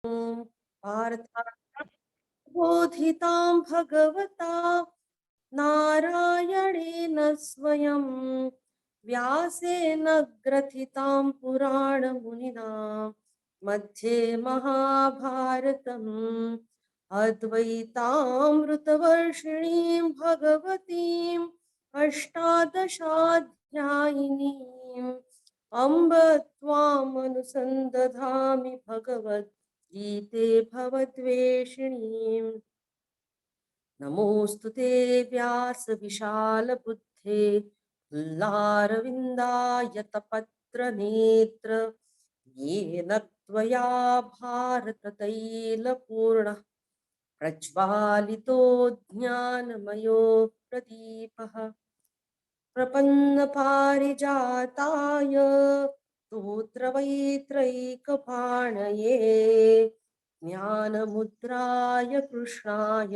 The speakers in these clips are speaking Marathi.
पार्थाय बोधितां भगवता नारायणेन स्वयं व्यासेन ग्रथितां पुराणमुनिना मध्ये महाभारतम् अद्वैतामृतवर्षिणीं भगवतीम् अष्टादशाध्यायिनीम् अम्ब त्वामनुसन्दधामि भगवद्गीते भवद्वेषिणीम् नमोऽस्तु ते व्यासविशालबुद्धे फुल्लारविन्दायतपत्रनेत्र येन त्वया भारततैलपूर्णः प्रज्वालितो ज्ञानमयो प्रदीपः प्रपन्नपारिजाताय स्तोत्रवैत्रैकपाणये ज्ञानमुद्राय कृष्णाय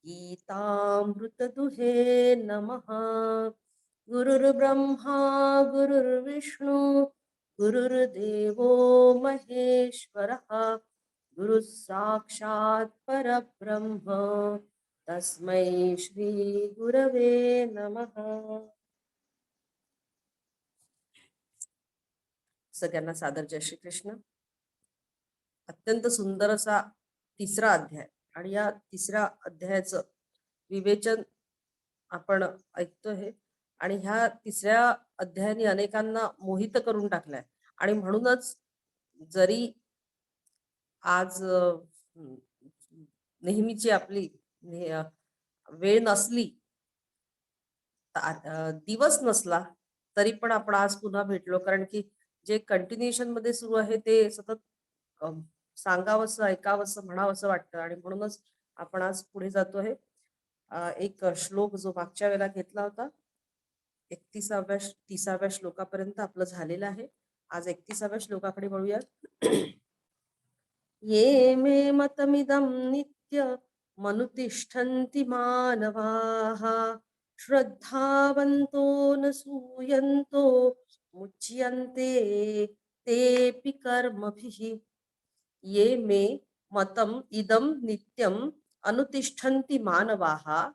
गीतामृतदुहे नमः। गुरुर्ब्रह्मा गुरुर्विष्णु गुरुर्देवो महेश्वरः गुरुः साक्षात् परब्रह्म तस्मै श्री गुरवे नमः। सगळ्यांना सादर जय श्री कृष्ण। अत्यंत सुंदर असा तिसरा अध्याय आणि या तिसऱ्या अध्यायाचं विवेचन आपण ऐकतोय आणि ह्या तिसऱ्या अध्यायाने अनेकांना मोहित करून टाकलाय आणि म्हणूनच जरी आज नेहमीची आपली वेळ नसली दिवस नसला तरी पण आपण आज पुन्हा भेटलो कारण की जे कंटिन्युएशन मध्ये सुरू आहे ते सतत सांगावंसं ऐकावंसं म्हणावंसं वाटतं आणि म्हणूनच आपण आज पुढे जातोय। एक श्लोक जो मागच्या वेळेला घेतला होता 30व्या श्लोकापर्यंत आपलं झालेलं आहे। आज 31व्या श्लोकाकडे वळूया। ये मे मतमिदं नित्य मनुतिष्ठन्ति मानवाः श्रद्धावन्तो न सूयन्तो मुच्यन्ते तेऽपि कर्मभिः। ये मे मतम् इदं नित्यम् अनुतिष्ठन्ति मानवाः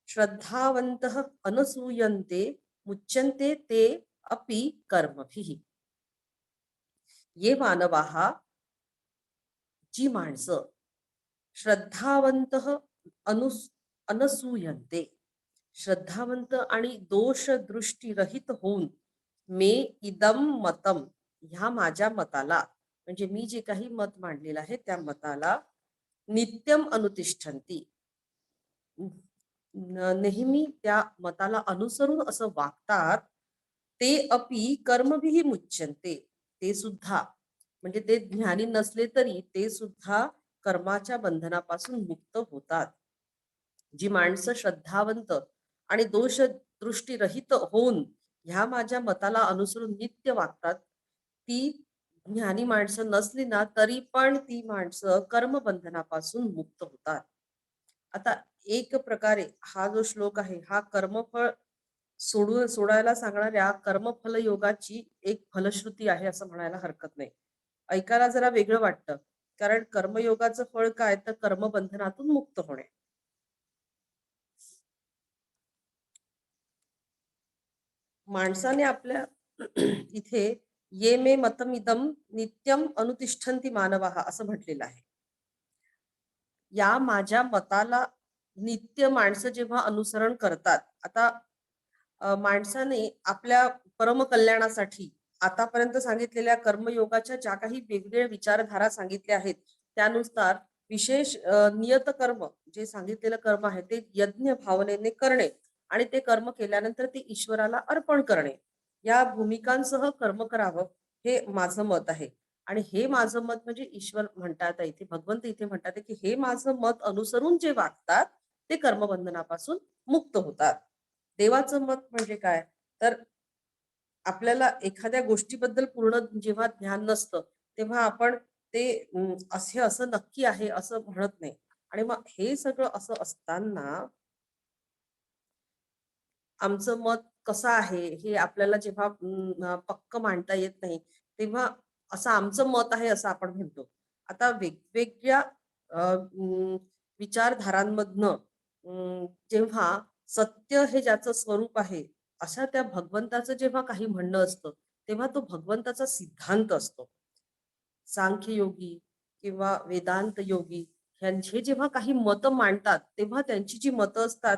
श्रद्धावन्तः अनसूयन्ते मुच्यन्ते ते अपि कर्मभिः। ये मानवाः जी माणसं श्रद्धावंत अनसूयन्ते श्रद्धावंत आणि दोष दृष्टी रहित होऊन मे इदम मतम ह्या माझ्या मताला म्हणजे मी जे काही मत मांडलेलं आहे त्या मताला नित्यम अनुतिष्ठन्ति नेहमी त्या मताला अनुसरून असं वागतात ते अपि कर्मभिः मुच्यन्ते ते सुद्धा म्हणजे ते ज्ञानी नसले तरी ते सुद्धा कर्माच्या बंधनापासून मुक्त होतात। जी माणसं श्रद्धावंत आणि दोष दृष्टी रहित होऊन ह्या माझ्या मताला अनुसरून नित्य वागतात ती ज्ञानी माणसं नसली ना तरी पण ती माणसं कर्मबंधनापासून मुक्त होतात। आता एक प्रकारे हा जो श्लोक आहे हा कर्मफळ सोडायला सांगणाऱ्या कर्मफल योगाची एक फलश्रुती आहे असं म्हणायला हरकत नाही। ऐकायला जरा वेगळं वाटतं कारण कर्मयोगाचं फळ काय तर कर्मबंधनातून मुक्त होणे। माणसाने आपल्या इथे ये मे मतमिदम नित्यम अनुतिष्ठन्ति मानवाः असं म्हटलेलं आहे। या माझ्या मताला नित्य माणसं जेव्हा अनुसरण करतात आता माणसाने आपल्या परमकल्याणासाठी आतापर्यंत सांगितलेल्या कर्मयोगाच्या ज्या काही वेगवेगळ्या विचारधारा सांगितल्या आहेत त्यानुसार विशेष नियत कर्म जे सांगितलेलं कर्म आहे ते यज्ञ भावनेने करणे आणि ते कर्म केल्यानंतर ते ईश्वराला अर्पण करणे या भूमिकांसह कर्म करावं हे माझं मत आहे। आणि हे माझं मत म्हणजे ईश्वर म्हणतात इथे भगवंत इथे म्हणतात की हे माझं मत अनुसरून जे वागतात ते कर्मबंधनापासून मुक्त होतात। देवाचं मत म्हणजे काय तर आपल्याला एखाद्या गोष्टीबद्दल पूर्ण जेव्हा ज्ञान नसतं तेव्हा आपण ते असे असं नक्की आहे असं म्हणत नाही आणि मग हे सगळं असं असताना आमचं मत कसं आहे हे आपल्याला जेव्हा पक्क मांडता येत नाही तेव्हा असं आमचं मत आहे असं आपण म्हणतो आता वेगवेगळ्या विचारधारांमधनं जेव्हा सत्य हे ज्याचं स्वरूप आहे, अशा त्या भगवंताचं जेव्हा काही म्हणणं असतं, तेव्हा तो भगवंताचा सिद्धांत असतो. सांख्य योगी किंवा वेदांत योगी ह्यांचे जेव्हा काही मतं मांडतात, तेव्हा त्यांची जी मतं असतात,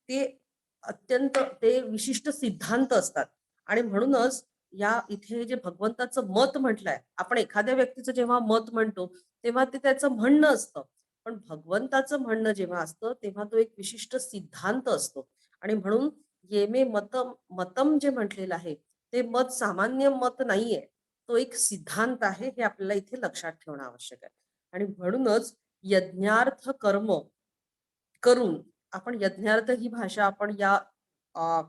ते अत्यंत ते विशिष्ट सिद्धांत असतात. आणि म्हणूनच या इथे जे भगवंताचं मत म्हटलंय, आपण एखाद्या व्यक्तीचं जेव्हा मत म्हणतो, तेव्हा ते त्याचं म्हणणं असतं. पण भगवंताचं म्हणणं जेव्हा असतं, तेव्हा तो एक विशिष्ट सिद्धांत असतो. आणि म्हणून येमे मतम मतम जे म्हटलेलं आहे, ते मत सामान्य मत नाहीये. तो एक सिद्धांत आहे, हे आपल्याला इथे लक्षात ठेवणं आवश्यक आहे. आणि म्हणूनच यज्ञार्थ कर्म करून आपण यज्ञार्थ ही भाषा आपण या अ,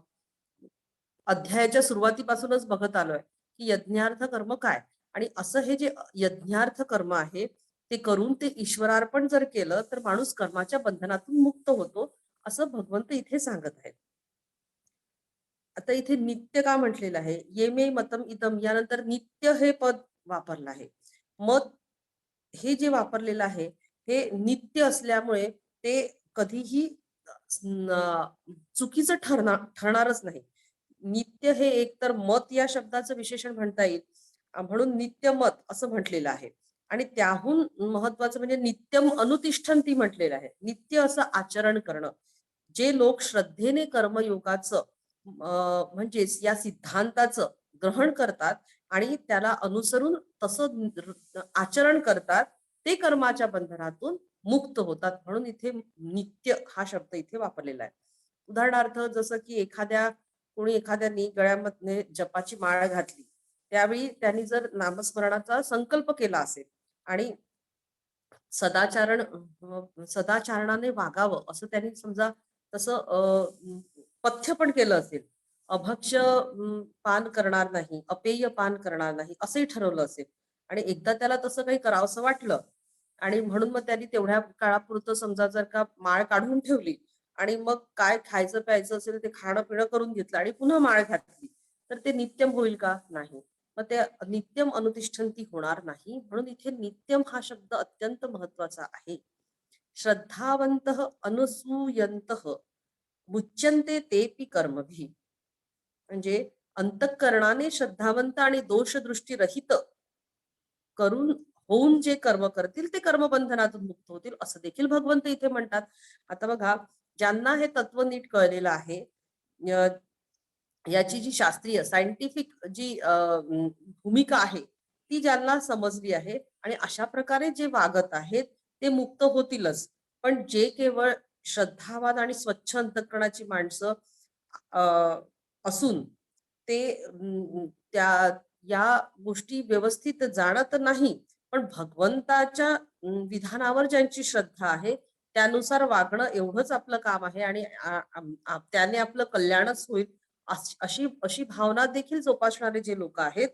अध्यायाच्या सुरुवातीपासूनच बघत आलोय, की यज्ञार्थ कर्म काय? आणि असं हे जे यज्ञार्थ कर्म आहे, ते करून ते ईश्वरार्पण जर केलं, तर माणूस कर्माच्या बंधनातून मुक्त होतो, असं भगवंत इथे सांगत आहेत. आता इथे नित्य का म्हटलेलं आहे? ये मे मतम इदम यानंतर नित्य हे पद वापरलं आहे. मत हे जे वापरलेलं आहे, हे नित्य असल्यामुळे ते कधीही चुकीचं ठरणारच नाही. नित्य हे एकतर मत या शब्दाचं विशेषण म्हणता येईल. म्हणून नित्यमत असं म्हटलेलं आहे. आणि त्याहून महत्वाचं म्हणजे नित्यम अनुतिष्ठन्ती म्हटलेलं आहे. नित्य असं आचरण करणं. जे लोक श्रद्धेने कर्मयोगाचं म्हणजेच या सिद्धांताचं ग्रहण करतात आणि त्याला अनुसरून तसं आचरण करतात, ते कर्माच्या बंधनातून मुक्त होतात. म्हणून इथे नित्य हा शब्द इथे वापरलेला आहे. उदाहरणार्थ जसं की कोणी एखाद्यानी गळ्यामध्ये जपाची माळ घातली, त्यावेळी त्यांनी जर नामस्मरणाचा संकल्प केला असेल आणि सदाचरणाने वागावं असं त्यांनी समजा तसं पथ्य पण केलं असेल. अभक्ष्य पान करणार नाही, अपेय पान करणार नाही असंही ठरवलं असेल आणि एकदा त्याला तसं काही करावंसं वाटलं आणि म्हणून मग त्यांनी तेवढ्या काळापुरतं समजा जर का माळ काढून ठेवली आणि मग काय खायचं प्यायचं असेल ते खाणं पिणं करून घेतलं आणि पुन्हा माळ घातली, तर ते नित्यम होईल का? नाही. मग ते नित्यम अनुतिष्ठन्ती होणार नाही. म्हणून इथे नित्यम हा शब्द अत्यंत महत्वाचा आहे. श्रद्धावन्तः अनुसूयन्तः मुच्यन्ते तेपि कर्मभिः. म्हणजे अंतःकरणाने श्रद्धावंत आणि दोषदृष्टी रहित करून होऊन जे कर्म करतील ते कर्मबंधनातून मुक्त होतील असं देखील भगवंत इथे म्हणतात. आता बघा, ज्यांना हे तत्व नीट कळलेलं आहे, अ, याची जी शास्त्रीय सायंटिफिक जी भूमिका आहे, ती ज्यांना समजली आहे आणि अशा प्रकारे जे वागत आहेत, ते मुक्त होतीलच. पण जे केवळ श्रद्धावान आणि स्वच्छ अंतःकरणाची माणसं अ, असून ते त्या या गोष्टी व्यवस्थित जाणत नाही, पण भगवंताच्या विधानावर ज्यांची श्रद्धा आहे, त्यानुसार वागणं एवढंच आपलं काम आहे आणि त्याने आपलं कल्याणच होईल अशी अशी भावना देखील जोपासणारे जे लोक आहेत,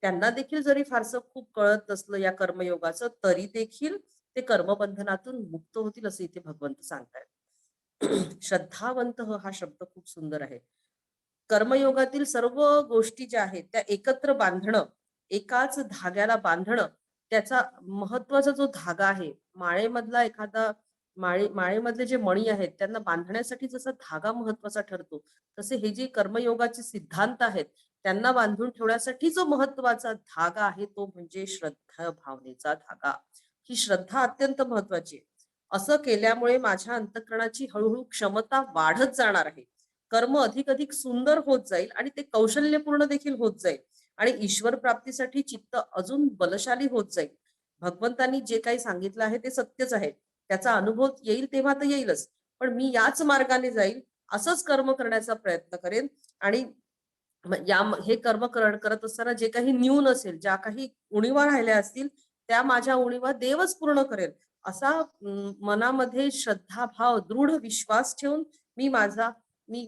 त्यांना देखील जरी फारसं खूप कळत नसलं या कर्मयोगाचं, तरी देखील ते कर्मबंधनातून मुक्त होतील असं इथे भगवंत सांगतायत. श्रद्धावंत हा शब्द खूप सुंदर आहे. कर्मयोगातील सर्व गोष्टी ज्या आहेत त्या एकत्र बांधणं, एकाच धाग्याला बांधणं, त्याचा महत्वाचा जो धागा आहे, माळेमधले जे मणी आहेत त्यांना बांधण्यासाठी जसा धागा महत्वाचा ठरतो, तसे हे जे कर्मयोगाचे सिद्धांत आहेत त्यांना बांधून ठेवण्यासाठी जो महत्वाचा धागा आहे तो म्हणजे श्रद्धा भावनेचा धागा. ही श्रद्धा अत्यंत महत्वाची आहे. असं केल्यामुळे माझ्या अंतःकरणाची हळूहळू क्षमता वाढत जाणार आहे. कर्म अधिक अधिक सुंदर होत जाईल आणि ते कौशल्यपूर्ण देखील होत जाईल आणि ईश्वर प्राप्तीसाठी चित्त अजून बलशाली होत जाईल. भगवंतांनी जे काही सांगितलं आहे ते सत्यच आहे. त्याचा अनुभव येईल तेव्हा तर येईलच. पण मी याच मार्गाने जाईल, असंच कर्म करण्याचा प्रयत्न करेन आणि हे कर्म करत असताना जे काही न्यून असेल, ज्या काही उणीवा राहिल्या असतील, त्या माझ्या उणीवा देवच पूर्ण करेल. असा मनामध्ये श्रद्धाभाव, दृढ विश्वास ठेवून मी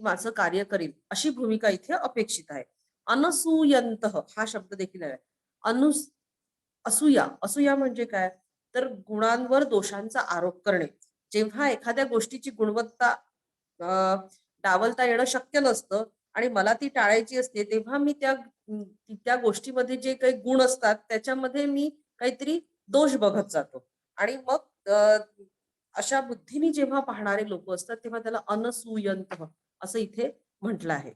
माझं कार्य करीन, अशी भूमिका इथे अपेक्षित आहे. अनसूयंत हा शब्द देखील आहे. अनुस असूया असूया म्हणजे काय? तर गुणांवर दोषांचा आरोप करणे. जेव्हा एखाद्या गोष्टीची गुणवत्ता अ, डावलता येणं शक्य नसतं आणि मला ती टाळायची असते, तेव्हा मी त्या गोष्टीमध्ये जे काही गुण असतात त्याच्यामध्ये मी काहीतरी दोष बघत जातो. आणि मग अशा बुद्धीने जेव्हा पाहणारे लोक असतात तेव्हा त्याला अनसूयंत असं इथे म्हटलं आहे.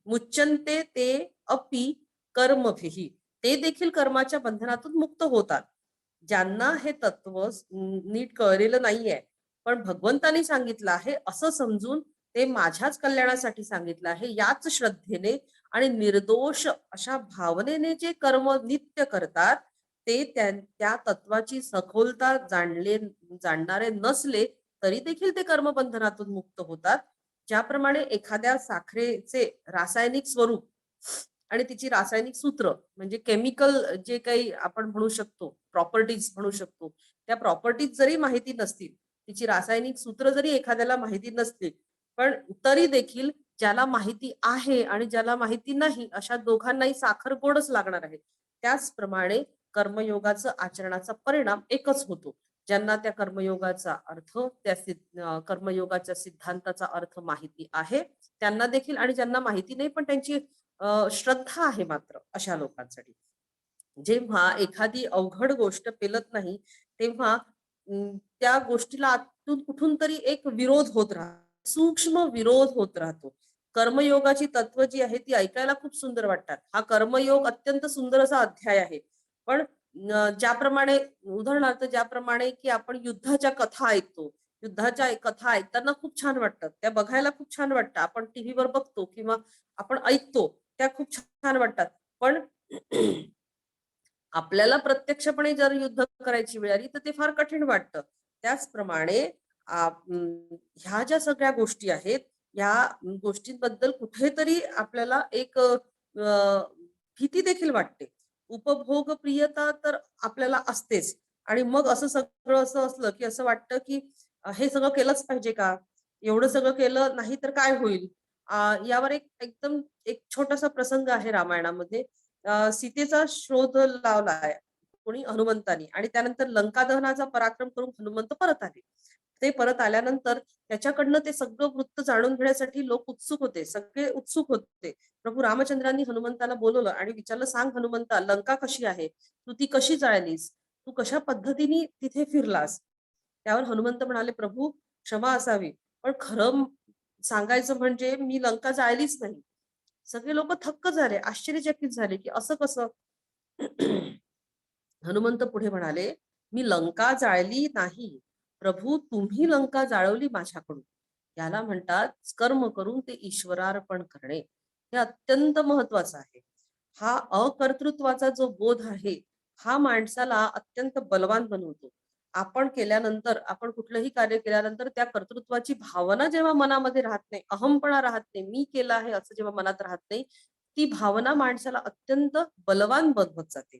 मुच्यन्ते ते अपि कर्मभिः, ते देखील कर्माच्या बंधनातून मुक्त होतात. ज्यांना हे तत्व नीट कळलेलं नाहीये, पण भगवंतानी सांगितलं आहे असं समजून ते माझ्याच कल्याणासाठी सांगितलं आहे, याच श्रद्धेने आणि निर्दोष अशा भावनेने जे कर्म नित्य करतात, ते त्या तत्वाची सखोलता जाणणारे नसले तरी देखील ते कर्मबंधनातून मुक्त होतात. ज्याप्रमाणे एखाद्या साखरेचे रासायनिक स्वरूप आणि तिची रासायनिक सूत्र म्हणजे केमिकल जे काही आपण म्हणू शकतो, प्रॉपर्टीज म्हणू शकतो, त्या प्रॉपर्टीज जरी माहिती नसतील, तिची रासायनिक सूत्र जरी एखाद्याला माहिती नसतील, पण तरी देखील ज्याला माहिती आहे आणि ज्याला माहिती नाही अशा दोघांनाही साखर गोडच लागणार आहे. त्याचप्रमाणे कर्मयोगाचं आचरणाचा परिणाम एकच होतो. ज्यांना त्या कर्मयोगाचा अर्थ, त्या कर्मयोगाच्या सिद्धांताचा अर्थ माहिती आहे त्यांना देखील, आणि ज्यांना माहिती नाही पण त्यांची श्रद्धा आहे मात्र अशा लोकांसाठी, जेव्हा एखादी अवघड गोष्ट पेलत नाही तेव्हा त्या गोष्टीला आतून कुठून तरी एक विरोध होत राहतो, सूक्ष्म विरोध होत राहतो. कर्मयोगाची तत्व जी आहे ती ऐकायला खूप सुंदर वाटतात. हा कर्मयोग अत्यंत सुंदर असा अध्याय आहे. पण ज्याप्रमाणे उदाहरणार्थ ज्याप्रमाणे की आपण युद्धाच्या कथा ऐकतो, युद्धाच्या कथा ऐकताना खूप छान वाटतात, त्या बघायला खूप छान वाटतं, आपण टीव्हीवर बघतो किंवा आपण ऐकतो, त्या खूप छान वाटतात. पण आपल्याला प्रत्यक्षपणे जर युद्ध करायची वेळ आली तर ते फार कठीण वाटतं. त्याचप्रमाणे ह्या ज्या सगळ्या गोष्टी आहेत, या गोष्टींबद्दल कुठेतरी आपल्याला एक भीती देखील वाटते. उपभोग प्रियता तर आपल्याला असतेच, आणि मग असं सगळं असं असलं की असं वाटतं की हे सगळं केलंच पाहिजे का? एवढं सगळं केलं नाही तर काय होईल? यावर एकदम एक छोटासा प्रसंग आहे रामायणामध्ये. सीतेचा शोध लावलाय कोणी? हनुमंतानी. आणि त्यानंतर लंका दहनाचा पराक्रम करून हनुमंत परत आले. ते परत आल्यानंतर त्याच्याकडनं ते सगळं वृत्त जाणून घेण्यासाठी लोक उत्सुक होते, सगळे उत्सुक होते. प्रभू रामचंद्रांनी हनुमंताला बोलवलं आणि विचारलं, सांग हनुमंता, लंका कशी आहे? तू ती कशी जाळलीस? तू कशा पद्धतीने तिथे फिरलास? त्यावर हनुमंत म्हणाले, प्रभू क्षमा असावी, पण खरं सांगायचं म्हणजे मी लंका जाळलीच नाही. सगळे लोक थक्क झाले, आश्चर्यचकित झाले की असं कसं? हनुमंत पुढे म्हणाले, मी लंका जाळली नाही प्रभू, तुम्ही लंका जाळवली माझ्याकडून. याला म्हणतात कर्म करून ते ईश्वरार्पण करणे. हे अत्यंत महत्वाचं आहे. हा अकर्तृत्वाचा जो बोध आहे हा माणसाला अत्यंत बलवान बनवतो. आपण केल्यानंतर, आपण कुठलंही कार्य केल्यानंतर त्या कर्तृत्वाची भावना जेव्हा मनामध्ये राहत नाही, अहमपणा राहत नाही, मी केलं आहे असं जेव्हा मनात राहत नाही, ती भावना माणसाला अत्यंत बलवान बनवत जाते.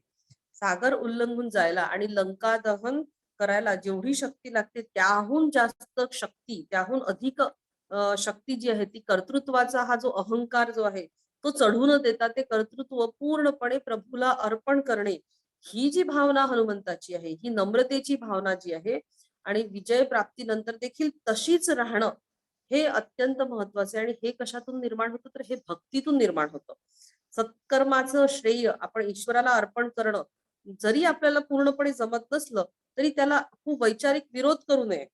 सागर उल्लंघून जायला आणि लंका दहन करायला जेवढी शक्ती लागते त्याहून जास्त शक्ती, त्याहून अधिक शक्ती जी आहे ती कर्तृत्वाचा हा जो अहंकार जो आहे तो चढू न देता ते कर्तृत्व पूर्णपणे प्रभूला अर्पण करणे, ही जी भावना हनुमंताची आहे, ही नम्रतेची भावना जी आहे, आणि विजय प्राप्तीनंतर देखील तशीच राहणं, हे अत्यंत महत्वाचं आहे. आणि हे कशातून निर्माण होतं? तर हे भक्तीतून निर्माण होतं. सत्कर्माचं श्रेय आपण ईश्वराला अर्पण करणं जरी आपल्याला पूर्णपणे जमत नसलं तरी त्याला खूप वैचारिक विरोध करू नये,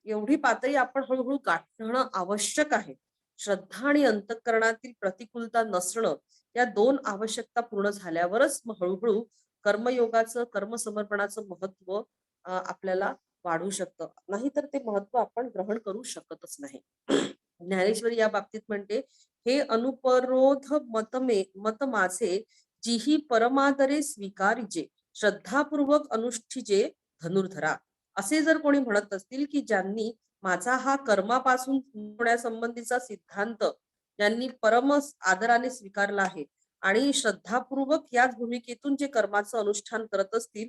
एवढी पातळी आपण हळूहळू गाठणं आवश्यक आहे. श्रद्धा आणि अंतःकरणातील प्रतिकूलता नसणं, या दोन आवश्यकता पूर्ण झाल्यावरच मग हळूहळू कर्मयोगाचं, कर्मसमर्पणाचं महत्व आपल्याला वाढू शकतं. नाहीतर ते महत्व आपण ग्रहण करू शकतच नाही. ज्ञानेश्वरी या बाबतीत म्हणते, हे अनुपरोध मत माझे, जीही परमादरे स्वीकारिजे, श्रद्धापूर्वक अनुष्ठिजे धनुर्धरा. असे जर कोणी म्हणत असतील की ज्यांनी माझा हा कर्मापासून होण्यासंबंधीचा सिद्धांत ज्यांनी परम आदराने स्वीकारला आहे आणि श्रद्धापूर्वक याच भूमिकेतून जे कर्माचं अनुष्ठान करत असतील,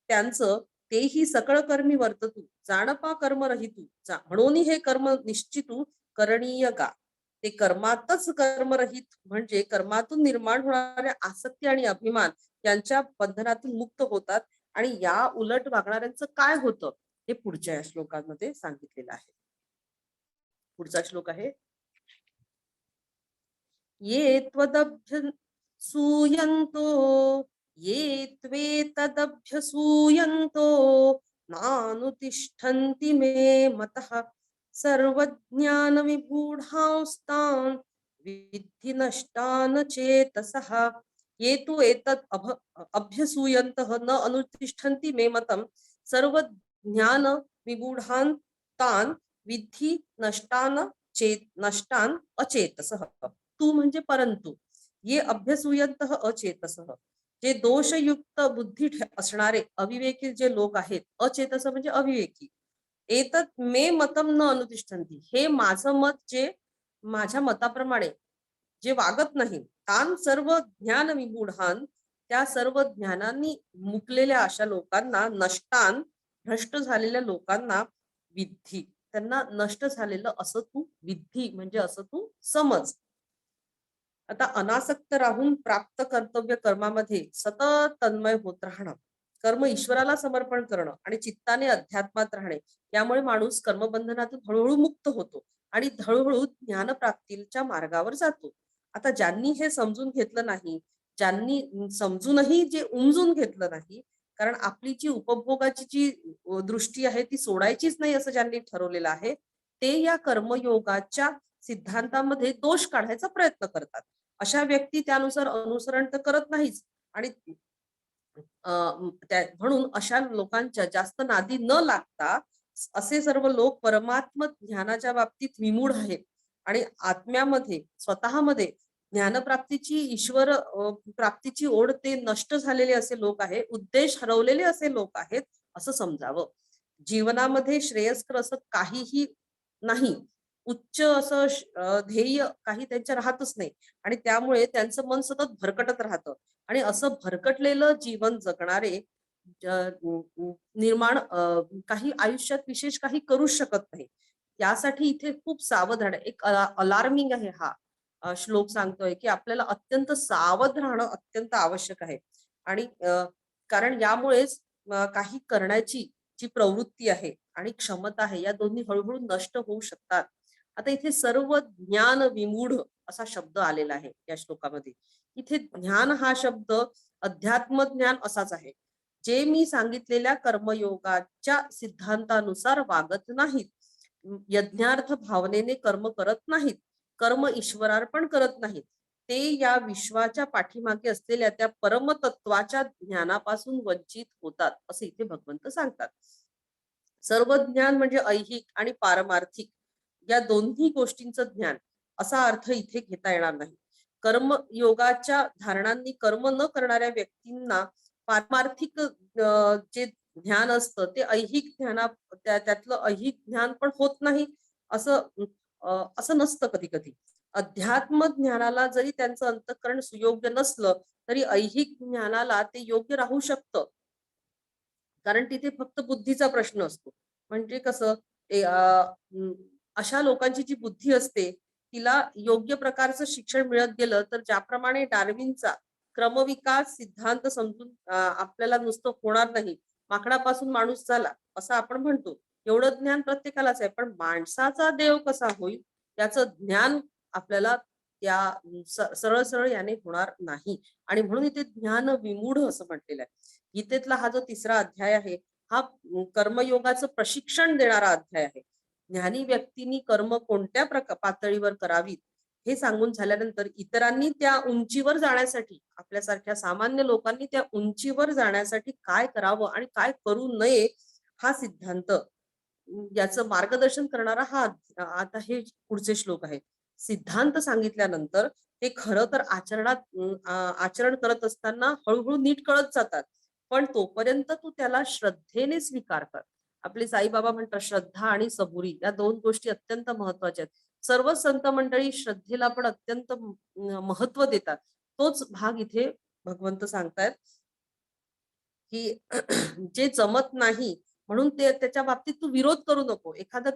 त्यांचं तेही सकळ कर्मी वर्ततू, जाणपा कर्म रहितू, म्हणून हे कर्म निश्चितू करणीय गा. ते कर्मातच कर्मरहित म्हणजे कर्मातून निर्माण होणाऱ्या आसक्ती आणि अभिमान यांच्या बंधनातून मुक्त होतात. आणि या उलट वागणाऱ्यांचं काय होतं हे पुढच्या या श्लोकांमध्ये सांगितलेलं आहे. पुढचा श्लोक आहे, ये त्वदभ्य सूयन्तो ये त्वेतदभ्यसूयन्तो नानुतिष्ठन्ति मे मतः सर्वज्ञानविमूढांस्तान् विद्धि नष्टान् चेतसः। ये तु एतत् अभ्यसूयन्तः न अनुतिष्ठन्ति मे मतं सर्वज्ञानविमूढान् तान् विद्धि नष्टान् अचेतसः। तू म्हणजे परंतु, ये अभ्यसूयन्तः अचेतसः, जे दोषयुक्त बुद्धी असणारे अविवेकी जे लोक आहेत, अचेतस म्हणजे अविवेकी, एतत् मे मतम न अनुतिष्ठन्ति, हे माझं मत जे माझ्या मताप्रमाणे जे वागत नाही, तान सर्व ज्ञान विमूढान, त्या सर्व ज्ञानांनी मुकलेल्या अशा लोकांना, नष्टान भ्रष्ट झालेल्या लोकांना विद्धी, त्यांना नष्ट झालेलं असं तू विद्धी म्हणजे असं तू समज. आता अनासक्त राहून प्राप्त कर्तव्य कर्मामध्ये सतत तन्मय होत राहणं, कर्म ईश्वराला समर्पण करणं आणि चित्ताने अध्यात्मात राहणे, यामुळे माणूस कर्मबंधनातून हळूहळू मुक्त होतो आणि हळूहळू ज्ञानप्राप्तीच्या मार्गावर जातो. आता ज्यांनी हे समजून घेतलं नाही, ज्यांनी समजूनही जे उमजून घेतलं नाही, कारण आपली जी उपभोगाची जी दृष्टी आहे ती सोडायचीच नाही असं ज्यांनी ठरवलेलं आहे, ते या कर्मयोगाच्या सिद्धांतामध्ये दोष काढायचा प्रयत्न करतात. अशा व्यक्ती त्यानुसार अनुसरण तर करत नाहीच आणि म्हणून अशा लोकांच्या जास्त नादी न लागता असे सर्व लोक परमात्म ज्ञानाच्या बाबतीत विमूढ आहेत आणि आत्म्यामध्ये स्वतःमध्ये ज्ञानप्राप्तीची ईश्वर प्राप्तीची ओढ ते नष्ट झालेले असे लोक आहे, उद्देश हरवलेले असे लोक आहेत असं समजावं. जीवनामध्ये श्रेयस्कर असं काहीही नाही, उच्च असं ध्येय काही त्यांच्या राहतच नाही आणि त्यामुळे त्यांचं मन सतत भरकटत राहतं आणि असं भरकटलेलं जीवन जगणारे निर्माण काही आयुष्यात विशेष काही करू शकत नाही. यासाठी इथे खूप सावध राहणं, एक अलार्मिंग आहे हा श्लोक सांगतोय की आपल्याला अत्यंत सावध राहणं अत्यंत आवश्यक आहे आणि कारण यामुळेच काही करण्याची जी प्रवृत्ती आहे आणि क्षमता आहे या दोन्ही हळूहळू नष्ट होऊ शकतात. आता इथे सर्व ज्ञान विमूढ असा शब्द आलेला आहे या श्लोकामध्ये. इथे ज्ञान हा शब्द अध्यात्म ज्ञान असाच आहे, जे मी सांगितलेल्या कर्मयोगाच्या सिद्धांतानुसार वागत नाहीत, यज्ञार्थ भावनेने कर्म करत नाहीत, कर्म ईश्वरार्पण करत नाहीत, ते या विश्वाच्या पाठीमागे असलेल्या त्या परमतत्वाच्या ज्ञानापासून वंचित होतात असे इथे भगवंत सांगतात. सर्व ज्ञान म्हणजे ऐहिक आणि पारमार्थिक या दोन्ही गोष्टींचं ज्ञान असा अर्थ इथे घेता येणार नाही. कर्मयोगाच्या धारणांनी कर्म न करणाऱ्या व्यक्तींना पारमार्थिक जे ज्ञान असतं ते ऐहिक त्यातलं ऐहिक ज्ञान पण होत नाही असं असं नसतं कधी कधी. अध्यात्म ज्ञानाला जरी त्यांचं अंतःकरण सुयोग्य नसलं तरी ऐहिक ज्ञानाला ते योग्य राहू शकतं, कारण तिथे फक्त बुद्धीचा प्रश्न असतो. म्हणजे कसं अशा लोकांची जी बुद्धी असते तिला योग्य प्रकारचं शिक्षण मिळत गेलं तर ज्याप्रमाणे डार्विनचा क्रमविकास सिद्धांत समजून आपल्याला नुसतं होणार नाही, माकडापासून माणूस झाला असं आपण म्हणतो, एवढं ज्ञान प्रत्येकालाच आहे, पण माणसाचा देव कसा होईल याचं ज्ञान आपल्याला त्या सरळ सरळ याने होणार नाही. आणि म्हणून इथे ज्ञान विमूढ असं म्हटलेलं आहे. गीतेतला हा जो तिसरा अध्याय आहे हा कर्मयोगाचं प्रशिक्षण देणारा अध्याय आहे. ज्ञानी व्यक्तींनी कर्म कोणत्या पातळीवर करावीत हे सांगून झाल्यानंतर इतरांनी त्या उंचीवर जाण्यासाठी, आपल्यासारख्या सामान्य लोकांनी त्या उंचीवर जाण्यासाठी काय करावं आणि काय करू नये हा सिद्धांत याचं मार्गदर्शन करणारा हा आता हे पुढचे श्लोक आहे. सिद्धांत सांगितल्यानंतर ते खरं तर आचरण करत असताना हळूहळू नीट कळत जातात, पण तोपर्यंत तू त्याला श्रद्धेने स्वीकार कर. आपले साईबाबा म्हणतात श्रद्धा आणि सबुरी या दोन गोष्टी अत्यंत महत्वाच्या आहेत. सर्व संत मंडळी श्रद्धेला पण अत्यंत महत्व देतात. तोच भाग इथे भगवंत सांगतायत की जे जमत नाही म्हणून ते त्याच्या बाबतीत तू विरोध करू नको. एखादं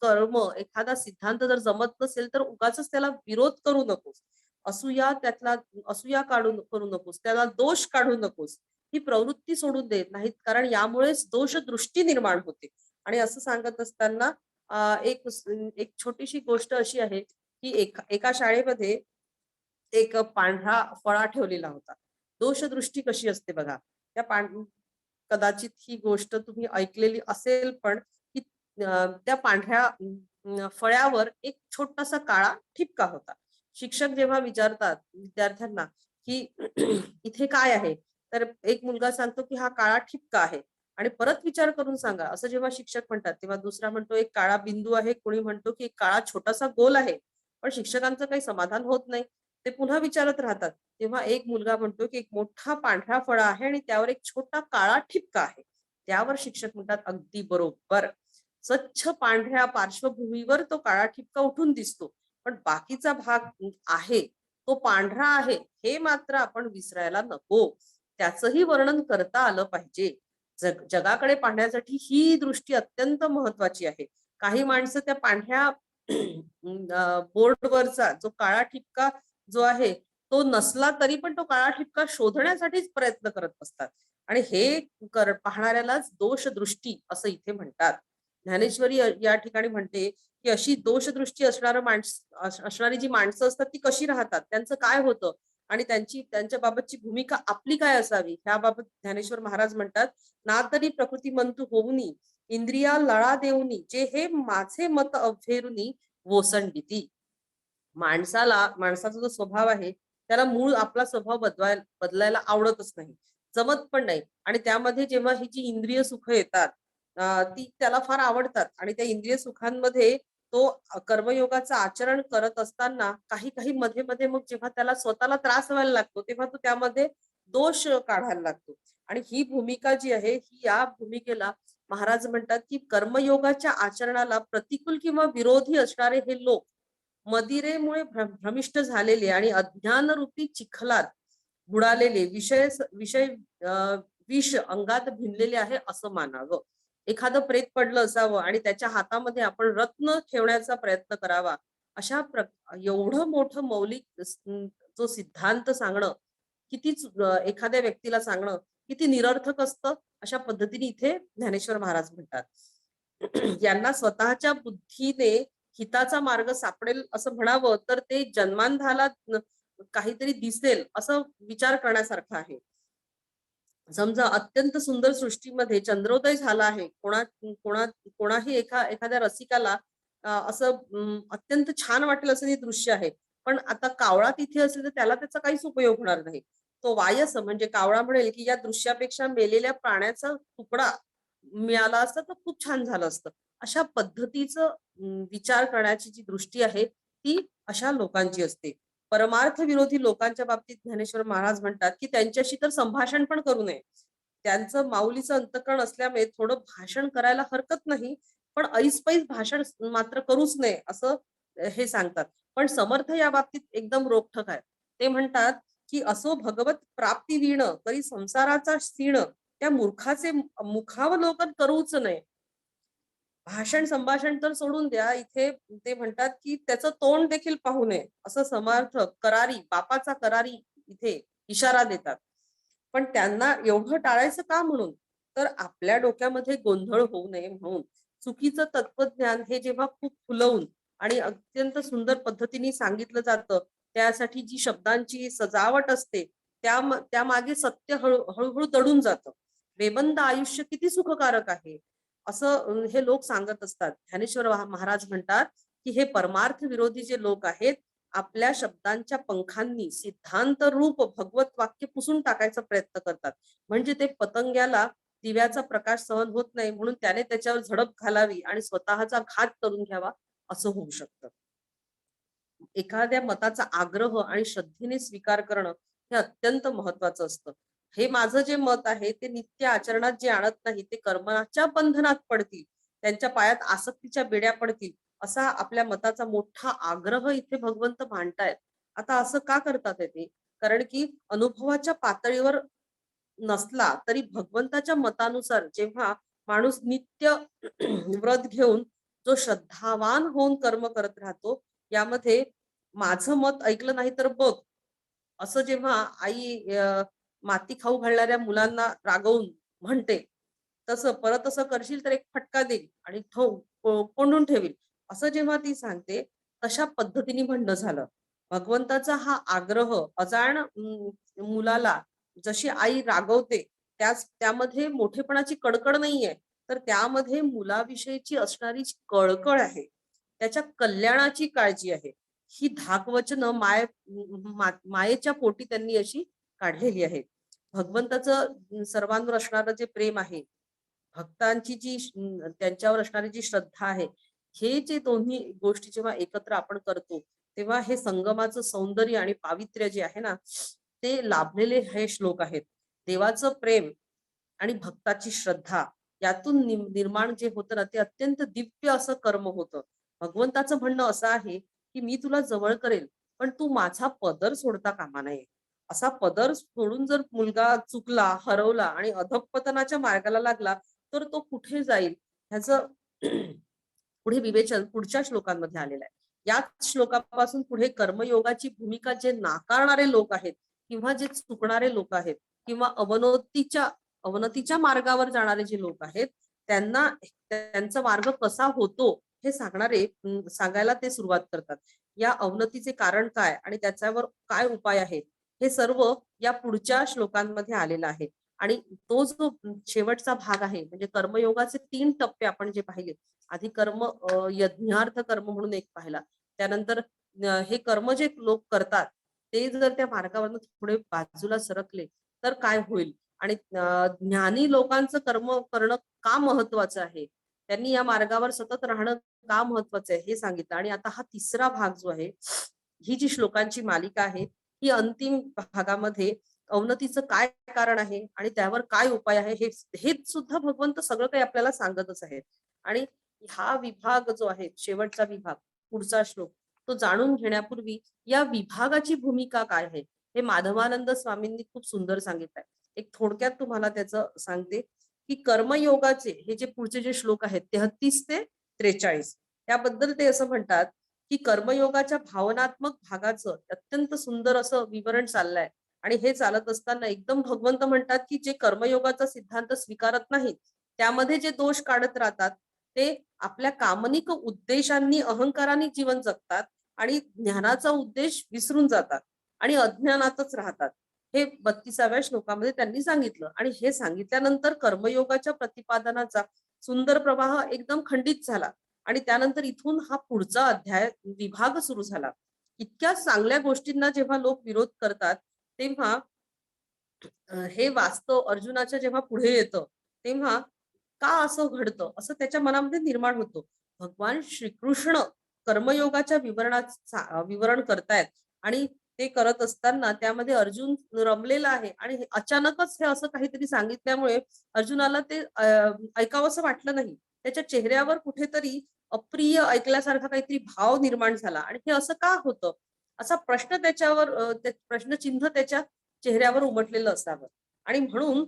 कर्म एखादा सिद्धांत जर जमत नसेल तर उगाच त्याला विरोध करू नकोस. असूया करू नकोस, त्याला दोष काढू नकोस, ही प्रवृत्ती सोडून देत नाहीत, कारण यामुळेच दोष दृष्टी निर्माण होते. आणि असं सांगत असताना एक एक छोटीशी गोष्ट अशी आहे की एका शाळेमध्ये एक पांढरा फळा ठेवलेला होता. दोषदृष्टी कशी असते बघा. त्या कदाचित ही गोष्ट तुम्ही ऐकलेली असेल पण, की त्या पांढऱ्या फळ्यावर एक छोटासा काळा ठिपका होता. शिक्षक जेव्हा विचारतात विद्यार्थ्यांना, की इथे काय आहे? तर एक मुलगा सांगतो, की हा काळा ठिपका आहे आणि परत विचार करून सांगा, असं जेव्हा शिक्षक म्हणतात, तेव्हा दुसरा म्हणतो एक काळा बिंदू आहे, कोणी म्हणतो, की एक काळा छोटासा गोल आहे. पण शिक्षकांचं काही समाधान होत नाही. ते पुन्हा विचारत राहतात. तेव्हा एक मुलगा म्हणतो, की एक मोठा पांढरा फळा आहे आणि त्यावर एक छोटा काळा ठिपका आहे. त्यावर शिक्षक म्हणतात, "अगदी बरोबर." स्वच्छ पांढऱ्या पार्श्वभूमीवर तो काळा ठिपका उठून दिसतो. पण बाकीचा भाग आहे, तो पांढरा आहे, हे मात्र आपण विसरायला नको. त्याचंही वर्णन करता आलं पाहिजे. जगाकडे पाहण्यासाठी ही दृष्टी अत्यंत महत्वाची आहे. काही माणसं त्या पांढऱ्या बोर्डवरचा जो काळा ठिपका जो आहे, तो नसला तरी पण तो काळा ठिपका शोधण्यासाठीच प्रयत्न करत असतात आणि हे पाहणाऱ्यालाच दोषदृष्टी असं इथे म्हणतात. ज्ञानेश्वरी या ठिकाणी म्हणते, की अशी दोषदृष्टी असणारी जी माणसं असतात ती कशी राहतात, त्यांचं काय होतं आणि त्यांच्या बाबतची भूमिका आपली काय असावी, ह्याबाबत ज्ञानेश्वर महाराज म्हणतात, ना तरी प्रकृती मंतु होऊनी, इंद्रिया लळा देऊनी, जे हे माझे मत अवघेरुनी वोसंडिती. माणसाचा जो स्वभाव आहे, त्याला मूळ आपला स्वभाव बदलायला आवडतच नाही. जमत पण नाही आणि त्यामध्ये जेव्हा ही जी इंद्रिय सुख येतात, ती त्याला फार आवडतात आणि त्या इंद्रिय सुखांमध्ये तो कर्मयोगाचं आचरण करत असताना काही मध्ये-मध्ये मग जेव्हा त्याला स्वतःला त्रास व्हायला लागतो, तेव्हा तो त्यामध्ये दोष काढायला लागतो. आणि ही भूमिका जी आहे, ही या भूमिकेला महाराज म्हणतात, की कर्मयोगाच्या आचरणाला प्रतिकूल किंवा विरोधी असणारे हे लोक मदिरेमुळे भ्रमिष्ट झालेले आणि अज्ञानरूपी चिखलात बुडालेले विषय विष अंगात भिनलेले आहे असं मानावं. एखादं प्रेत पडलं असावं आणि त्याच्या हातामध्ये आपण रत्न ठेवण्याचा प्रयत्न करावा. एवढं मोठं मौलिक जो सिद्धांत सांगणं एखाद्या व्यक्तीला सांगणं किती निरर्थक असतं, अशा पद्धतीने इथे ज्ञानेश्वर महाराज म्हणतात. यांना स्वतःच्या बुद्धीने हिताचा मार्ग सापडेल असं म्हणावं तर ते जन्मांधाला काहीतरी दिसेल असं विचार करण्यासारखं आहे. समजा अत्यंत सुंदर सृष्टीमध्ये चंद्रोदय झाला आहे, कोणाही एखाद्या रसिकाला असं अत्यंत छान वाटेल असं हे दृश्य आहे. पण आता कावळा तिथे असेल तर त्याला त्याचा काहीच उपयोग होणार नाही. तो वायस म्हणजे कावळा म्हणेल, की या दृश्यापेक्षा मेलेल्या प्राण्याचा तुकडा मिळाला असता तर खूप छान झालं असतं. अशा पद्धतीचं विचार करण्याची जी दृष्टी आहे, ती अशा लोकांची असते. परमार्थ विरोधी लोकांच्या बाबतीत ज्ञानेश्वर महाराज म्हणतात, की त्यांच्याशी तर संभाषण पण करू नये. त्यांचं माऊलीचं अंतःकरण असल्यामुळे थोडं भाषण करायला हरकत नाही, पण ऐसपैस भाषण मात्र करूच नये असं हे सांगतात. पण समर्थ या बाबतीत एकदम रोखठोक आहेत. ते म्हणतात, की असो भगवत प्राप्ती वीण तरी संसाराचा क्षीण त्या मूर्खाचे मुखावलोकन करूच नये. भाषण संभाषण तर सोडून द्या. इथे ते म्हणतात, की त्याचं तोंड देखील पाहू नये. असं समर्थ करारी, बापाचा करारी इथे इशारा देतात. पण त्यांना एवढं टाळायचं का म्हणून? तर आपल्या डोक्यामध्ये गोंधळ होऊ नये म्हणून. चुकीचं तत्वज्ञान हे जेव्हा खूप फुलवून आणि अत्यंत सुंदर पद्धतीने सांगितलं जातं, त्यासाठी जी शब्दांची सजावट असते, त्यामागे सत्य हळू दडून जातं. बेबंद आयुष्य किती सुखकारक आहे. असं हे लोक सांगत असतात. ज्ञानेश्वर महाराज म्हणतात, की हे परमार्थ विरोधी जे लोक आहेत, आपल्या शब्दांच्या पंखांनी सिद्धांत रूप भगवत वाक्य पुसून टाकायचा प्रयत्न करतात. म्हणजे ते पतंग्याला दिव्याचा प्रकाश सहन होत नाही म्हणून त्याने त्याच्यावर झडप घालावी आणि स्वतःचा घात करून घ्यावा असं होऊ शकतं. एखाद्या मताचा आग्रह आणि श्रद्धेने स्वीकार करणं हे अत्यंत महत्वाचं असतं. हे माझं जे मत आहे ते नित्य आचरणात जे आणत नाही ते कर्माच्या बंधनात पडतील, त्यांच्या पायात आसक्तीच्या बेड्या पडतील, असा आपल्या मताचा मोठा आग्रह इथे भगवंत मांडतायत. आता असं का करतात ते? कारण की अनुभवाच्या पातळीवर नसला तरी भगवंताच्या मतानुसार जेव्हा माणूस नित्य व्रत घेऊन जो श्रद्धावान होऊन कर्म करत राहतो, यामध्ये माझं मत ऐकलं नाही तर बघ, असं जेव्हा आई माती खाऊ घालणाऱ्या मुलांना रागवून म्हणते, तसं परत असं करशील तर एक फटका देईल आणि कोंडून ठेवील. असं जेव्हा ती सांगते, तशा पद्धतीने म्हणणं झालं. भगवंताचा हा आग्रह अजाण मुलाला जशी आई रागवते त्यामध्ये मोठेपणाची कडकड नाहीये, तर त्यामध्ये मुलाविषयीची असणारी जी कळकळ आहे, त्याच्या कल्याणाची काळजी आहे. ही धाकवचनं मायेच्या पोटी त्यांनी अशी काढलेली आहेत. भगवंताचं सर्वांवर असणारं जे प्रेम आहे, भक्तांची त्यांच्यावर असणारी जी श्रद्धा आहे, हे जे दोन्ही गोष्टी जेव्हा एकत्र आपण करतो, तेव्हा हे संगमाचं सौंदर्य आणि पावित्र्य जे आहे ना, ते लाभलेले हे श्लोक आहेत. देवाचं प्रेम आणि भक्ताची श्रद्धा यातून निर्माण जे होतं ना, ते अत्यंत दिव्य असं कर्म होतं. भगवंताचं म्हणणं असं आहे, की मी तुला जवळ करेल, पण तू माझा पदर सोडता कामा नये. असा पदर सोडून जर मुलगा चुकला, हरवला आणि अधःपतनाच्या मार्गाला लागला, तर तो कुठे जाईल ह्याचं पुढे विवेचन पुढच्या श्लोकांमध्ये आलेलं आहे. याच श्लोकापासून पुढे कर्मयोगाची भूमिका जे नाकारणारे लोक आहेत किंवा जे चुकणारे लोक आहेत किंवा अवनतीच्या मार्गावर जाणारे जे लोक आहेत, त्यांना त्यांचा मार्ग कसा होतो हे सांगायला ते सुरुवात करतात. या अवनतीचे कारण काय आणि त्याच्यावर काय उपाय आहे, हे सर्व या पुढच्या श्लोकांमध्ये आलेलं आहे. आणि तो जो शेवटचा भाग आहे, म्हणजे कर्मयोगाचे 3 टप्पे आपण जे पाहिले, आधी यज्ञार्थ कर्म म्हणून एक पाहिला. त्यानंतर हे कर्म जे लोक करतात, ते जर त्या मार्गावरून थोडे बाजूला सरकले तर काय होईल? आणि ज्ञानी लोकांचं कर्म करणं का महत्वाचं आहे? त्यांनी या मार्गावर सतत राहणं का महत्वाचं आहे हे सांगितलं. आणि आता हा तिसरा भाग जो आहे, ही जी श्लोकांची मालिका आहे, ही अंतिम भागामध्ये अवनतीचं काय कारण आहे आणि त्यावर काय उपाय आहे हे सुद्धा भगवंत सगळं काही आपल्याला सांगतच आहेत. आणि हा विभाग जो आहे, शेवटचा विभाग, पुढचा श्लोक, तो जाणून घेण्यापूर्वी या विभागाची भूमिका काय आहे हे माधवानंद स्वामींनी खूप सुंदर सांगितलंय. एक थोडक्यात तुम्हाला त्याचं सांगते, की कर्मयोगाचे हे जे पुढचे जे श्लोक आहेत 33 ते 43, त्याबद्दल ते असं म्हणतात, की कर्मयोगाच्या भावनात्मक भागाचं अत्यंत सुंदर असं विवरण चाललंय. आणि हे चालत असताना एकदम भगवंत म्हणतात, की जे कर्मयोगाचा सिद्धांत स्वीकारत नाहीत, त्यामध्ये जे दोष काढत राहतात, ते आपल्या कामनिक उद्देशांनी, अहंकाराने जीवन जगतात आणि ज्ञानाचा उद्देश विसरून जातात आणि अज्ञानातच राहतात. हे 32व्या श्लोकामध्ये त्यांनी सांगितलं. आणि हे सांगितल्यानंतर कर्मयोगाच्या प्रतिपादनाचा सुंदर प्रवाह एकदम खंडित झाला. आणि त्यानंतर इथून हा पुढचा अध्याय, विभाग सुरू झाला. इतक्या चांगल्या गोष्टींना जेव्हा लोक विरोध करतात, तेव्हा हे वास्तव अर्जुनाच्या जेव्हा पुढे येतं, तेव्हा का असं घडतं असं त्याच्या मनामध्ये निर्माण होतं. भगवान श्रीकृष्ण कर्मयोगाच्या विवरण करतायत आणि ते करत असताना त्यामध्ये अर्जुन रमलेला आहे. आणि अचानकच हे असं काहीतरी सांगितल्यामुळे अर्जुनाला ते ऐकावंसं वाटलं नाही. त्याच्या चेहऱ्यावर कुठेतरी अप्रिय ऐकल्यासारखा काहीतरी भाव निर्माण झाला. आणि हे असं का होतं असा प्रश्न प्रश्नचिन्ह त्याच्या चेहऱ्यावर उमटलेलं असावं. आणि म्हणून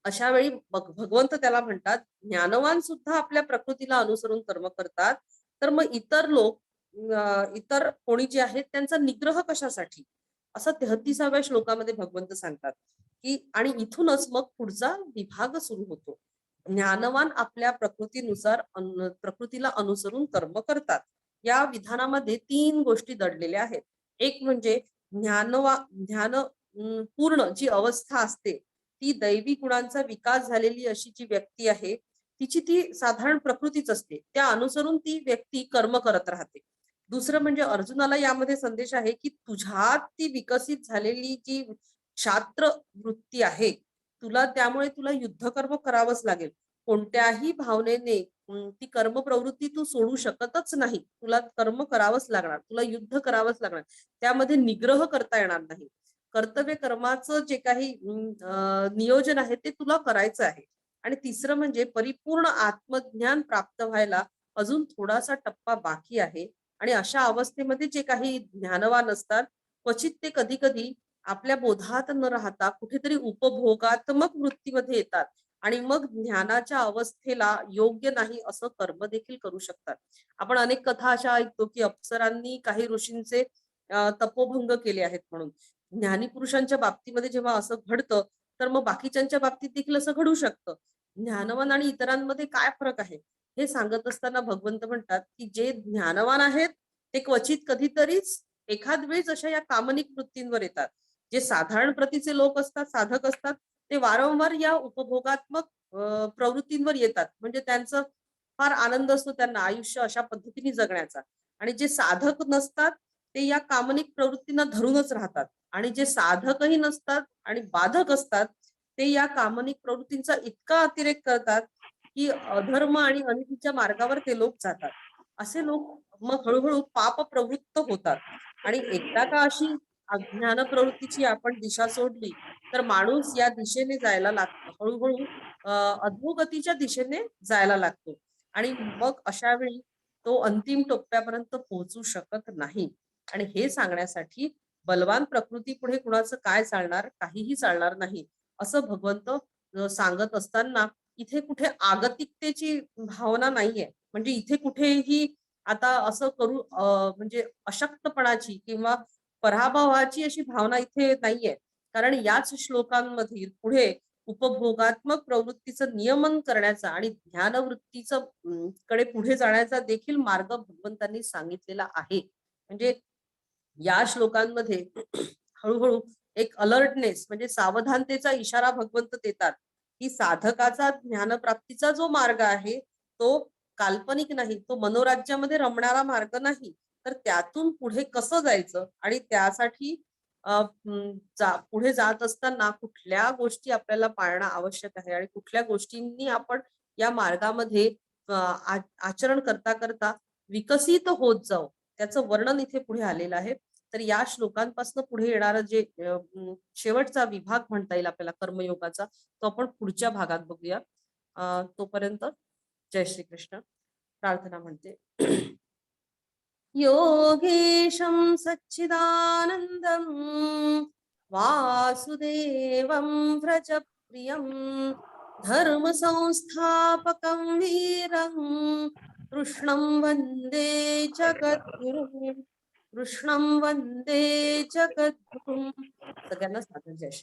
अशा वेळी भगवंत त्याला म्हणतात, ज्ञानवान सुद्धा आपल्या प्रकृतीला अनुसरून कर्म करतात, तर मग इतर कोणी जे आहेत त्यांचा निग्रह कशासाठी? असं 33व्या श्लोकामध्ये भगवंत सांगतात, की आणि इथूनच मग पुढचा विभाग सुरू होतो. ज्ञानवान आपल्या प्रकृतीला अनुसरून कर्म करतात. या विधानामध्ये 3 गोष्टी दडलेल्या आहेत. एक म्हणजे ध्यान पूर्ण जी अवस्था असते, ती दैवी गुणांचा विकास झालेली अशी जी व्यक्ती आहे, तिची ती साधारण प्रकृतीच असते. त्या अनुसरून ती व्यक्ती कर्म करत राहते. दुसरं म्हणजे अर्जुनाला यामध्ये संदेश आहे, की तुझ्यात ती विकसित झालेली जी क्षात्र वृत्ती आहे, त्यामुळे तुला युद्धकर्म करावंच लागेल. कोणत्याही भावनेने ती कर्म प्रवृत्ती तू सोडू शकतच नाही. तुला कर्म करावंच लागणार, तुला युद्ध करावंच लागणार. त्यामध्ये निग्रह करता येणार नाही. कर्तव्य कर्माचं जे काही नियोजन आहे ते तुला करायचं आहे. आणि तिसरं म्हणजे परिपूर्ण आत्मज्ञान प्राप्त व्हायला अजून थोडासा टप्पा बाकी आहे. आणि अशा अवस्थेमध्ये जे काही ज्ञानवान असतात, क्वचित ते कधी कधी आपल्या बोधात न राहता कुठेतरी उपभोगात्मक वृत्तीमध्ये येतात आणि मग ज्ञानाच्या अवस्थेला योग्य नाही असं कर्म देखील करू शकतात. आपण अनेक कथा अशा ऐकतो, की अप्सरांनी काही ऋषींचे तपोभंग केले आहेत म्हणून. ज्ञानी पुरुषांच्या बाबतीमध्ये जेव्हा असं घडतं, तर मग बाकीच्यांच्या बाबतीत देखील असं घडू शकतं. ज्ञानवान आणि इतरांमध्ये काय फरक आहे हे सांगत असताना भगवंत म्हणतात, की जे ज्ञानवान आहेत ते क्वचित कधीतरीच एखाद वेळेस अशा या कामनिक वृत्तींवर येतात. जे साधारण प्रतीचे लोक असतात, साधक असतात, ते वारंवार या उपभोगात्मक प्रवृत्तींवर येतात. म्हणजे त्यांचं फार आनंद असतो त्यांना आयुष्य अशा पद्धतीने जगण्याचा. आणि जे साधक नसतात, ते या कामनिक प्रवृत्तींना धरूनच राहतात. आणि जे साधकही नसतात आणि बाधक असतात, ते या कामनिक प्रवृत्तींचा इतका अतिरेक करतात, की अधर्म आणि अनितीच्या मार्गावर ते लोक जातात. असे लोक मग हळू पाप प्रवृत्त होतात. आणि एकदा का अशी अज्ञान प्रवृत्तीची आपण दिशा सोडली, तर माणूस या दिशेने जायला लागतो. हळू अधोगतीच्या दिशेने जायला लागतो. आणि मग अशा वेळी तो अंतिम टप्प्यापर्यंत पोहोचू शकत नाही. आणि हे सांगण्यासाठी बलवान प्रकृतीपुढे कुणाचं काय चालणार, काहीही चालणार नाही, असं भगवंत सांगत असताना इथे कुठे आगतिकतेची भावना नाहीये. म्हणजे इथे कुठेही आता असं करू म्हणजे अशक्तपणाची किंवा पराभवाची अशी भावना इथे नाहीये. कारण याच श्लोकांमधील पुढे उपभोगात्मक प्रवृत्तीचं नियमन करण्याचा आणि ध्यानवृत्तीचं कडे पुढे जाण्याचा देखील मार्ग भगवंतांनी सांगितलेला आहे. म्हणजे या श्लोकांमध्ये हळूहळू एक अलर्टनेस म्हणजे सावधानतेचा इशारा भगवंत देतात, की साधकाचा ज्ञानप्राप्तीचा जो मार्ग आहे, तो काल्पनिक नाही, तो मनोराज्यामध्ये रमणारा मार्ग नाही. तर त्यातून पुढे कसं जायचं आणि त्यासाठी पुढे जात असताना कुठल्या गोष्टी आपल्याला पाळणं आवश्यक आहे आणि कुठल्या गोष्टींनी आपण या मार्गामध्ये आचरण करता करता विकसित होत जाऊ, त्याचं वर्णन इथे पुढे आलेलं आहे. तर या श्लोकांपासून पुढे येणारं जे शेवटचा विभाग म्हणता येईल आपल्याला कर्मयोगाचा, तो आपण पुढच्या भागात बघूया. तोपर्यंत जय श्रीकृष्ण. प्रार्थना म्हणते. योगेशं सच्चिदानन्दं वासुदेवं व्रजप्रियं धर्मसंस्थापकं वीरं कृष्णं वन्दे जगद्गुरुं. कृष्णं वन्दे जगद्गुरुं. सगळ्यांना सादर जय श्री